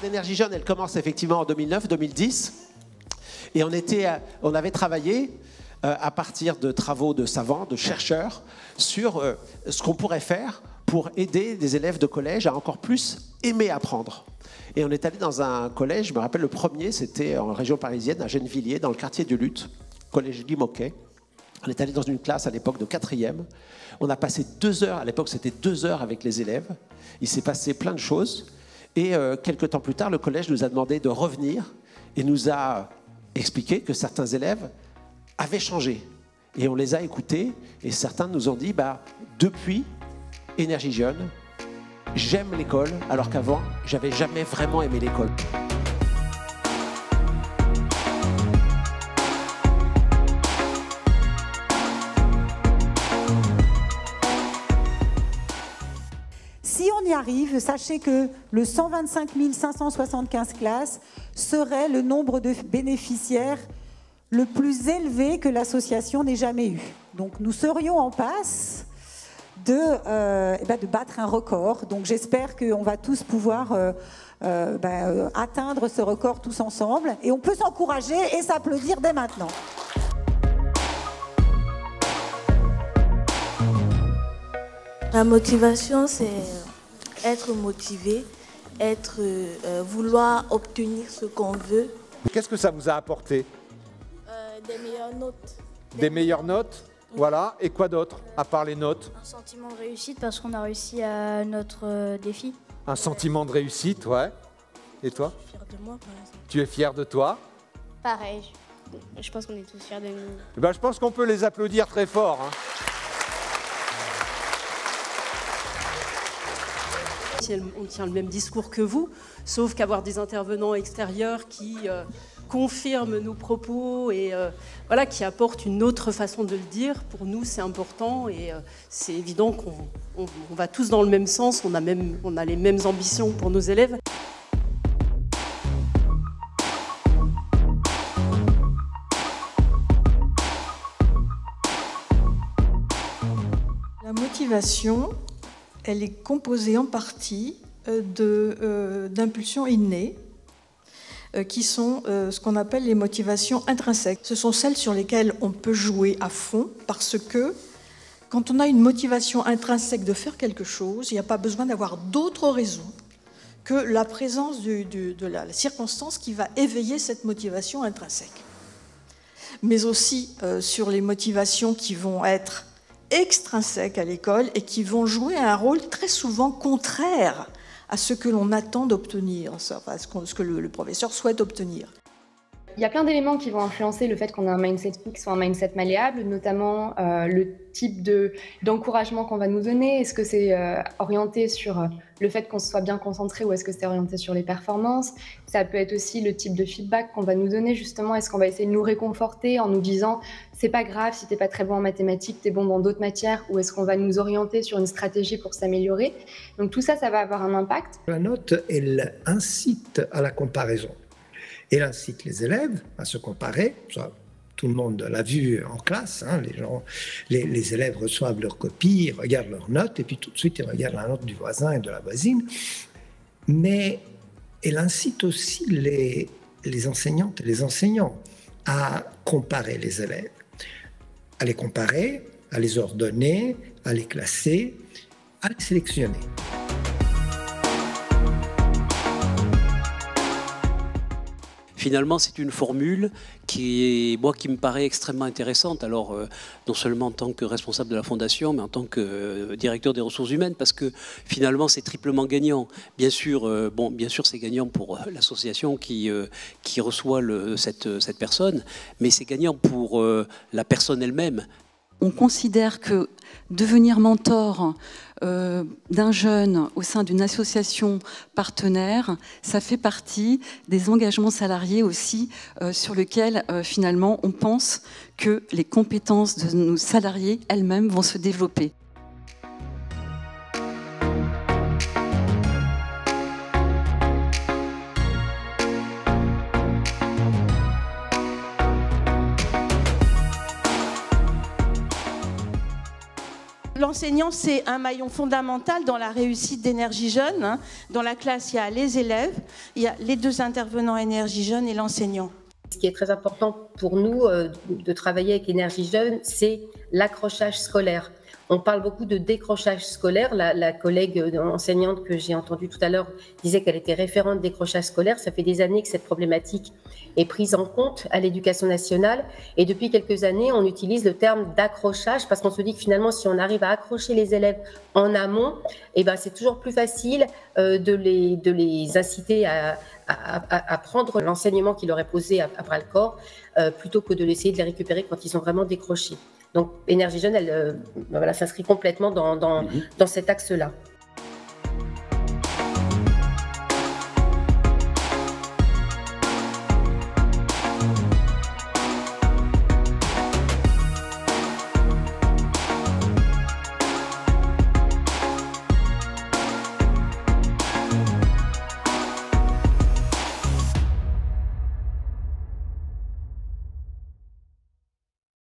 d'Énergie Jeune, elle commence effectivement en 2009-2010. Et on avait travaillé à partir de travaux de savants, de chercheurs, sur ce qu'on pourrait faire pour aider des élèves de collège à encore plus aimer apprendre. Et on est allé dans un collège, je me rappelle le premier, c'était en région parisienne, à Gennevilliers, dans le quartier du Luth, collège Limoquet. On est allé dans une classe à l'époque de 4e. On a passé 2 heures, à l'époque c'était 2 heures avec les élèves. Il s'est passé plein de choses. Et quelques temps plus tard, le collège nous a demandé de revenir et nous a expliqué que certains élèves avaient changé. Et on les a écoutés et certains nous ont dit, depuis Énergie Jeune, j'aime l'école, alors qu'avant, j'avais jamais vraiment aimé l'école. Si on y arrive, sachez que le 125 575 classes serait le nombre de bénéficiaires le plus élevé que l'association n'ait jamais eu. Donc nous serions en passe de battre un record. Donc j'espère qu'on va tous pouvoir atteindre ce record tous ensemble. Et on peut s'encourager et s'applaudir dès maintenant. La motivation, c'est être motivé, vouloir obtenir ce qu'on veut. Qu'est-ce que ça vous a apporté? Des meilleures notes. Des meilleures notes? Voilà. Et quoi d'autre, à part les notes? Un sentiment de réussite parce qu'on a réussi à notre défi. Un sentiment de réussite, ouais. Et toi? Je suis fière de moi, par exemple. Tu es fier de toi? Pareil, je pense qu'on est tous fiers de nous. Je pense qu'on peut les applaudir très fort. On tient le même discours que vous, sauf qu'avoir des intervenants extérieurs qui confirment nos propos et qui apportent une autre façon de le dire, pour nous c'est important et c'est évident qu'on va tous dans le même sens, on a les mêmes ambitions pour nos élèves. La motivation, elle est composée en partie d'impulsions innées qui sont ce qu'on appelle les motivations intrinsèques. Ce sont celles sur lesquelles on peut jouer à fond parce que quand on a une motivation intrinsèque de faire quelque chose, il n'y a pas besoin d'avoir d'autres raisons que la présence de la circonstance qui va éveiller cette motivation intrinsèque. Mais aussi sur les motivations qui vont être extrinsèques à l'école et qui vont jouer un rôle très souvent contraire à ce que l'on attend d'obtenir, à ce que le professeur souhaite obtenir. Il y a plein d'éléments qui vont influencer le fait qu'on a un mindset fixe ou un mindset malléable, notamment le type d'encouragement qu'on va nous donner. Est-ce que c'est orienté sur le fait qu'on soit bien concentré ou est-ce que c'est orienté sur les performances? Ça peut être aussi le type de feedback qu'on va nous donner, justement. Est-ce qu'on va essayer de nous réconforter en nous disant « c'est pas grave si t'es pas très bon en mathématiques, t'es bon dans d'autres matières » ou est-ce qu'on va nous orienter sur une stratégie pour s'améliorer? Donc tout ça, ça va avoir un impact. La note, elle incite à la comparaison. Elle incite les élèves à se comparer. Ça, tout le monde l'a vu en classe. Les élèves reçoivent leurs copies, ils regardent leurs notes et puis tout de suite ils regardent la note du voisin et de la voisine. Mais elle incite aussi les enseignantes et les enseignants à comparer les élèves, à les comparer, à les ordonner, à les classer, à les sélectionner. Finalement, c'est une formule qui me paraît extrêmement intéressante. Alors, non seulement en tant que responsable de la Fondation, mais en tant que directeur des ressources humaines, parce que finalement, c'est triplement gagnant. Bien sûr, c'est gagnant pour l'association qui reçoit cette personne, mais c'est gagnant pour la personne elle-même. On considère que devenir mentor d'un jeune au sein d'une association partenaire, ça fait partie des engagements salariés aussi sur lesquels finalement on pense que les compétences de nos salariés elles-mêmes vont se développer. l'enseignant, c'est un maillon fondamental dans la réussite d'Énergie Jeune, hein. Dans la classe, il y a les élèves, il y a les 2 intervenants Énergie Jeune et l'enseignant. Ce qui est très important pour nous de travailler avec Énergie Jeune, c'est l'accrochage scolaire. On parle beaucoup de décrochage scolaire. La collègue enseignante que j'ai entendue tout à l'heure disait qu'elle était référente décrochage scolaire. Ça fait des années que cette problématique est prise en compte à l'Éducation nationale. Et depuis quelques années, on utilise le terme d'accrochage parce qu'on se dit que finalement, si on arrive à accrocher les élèves en amont, eh ben, c'est toujours plus facile de les inciter à prendre l'enseignement qui leur est posé à bras-le-corps plutôt que de l'essayer de les récupérer quand ils ont vraiment décroché. Donc, Énergie Jeune, elle s'inscrit complètement dans cet axe-là.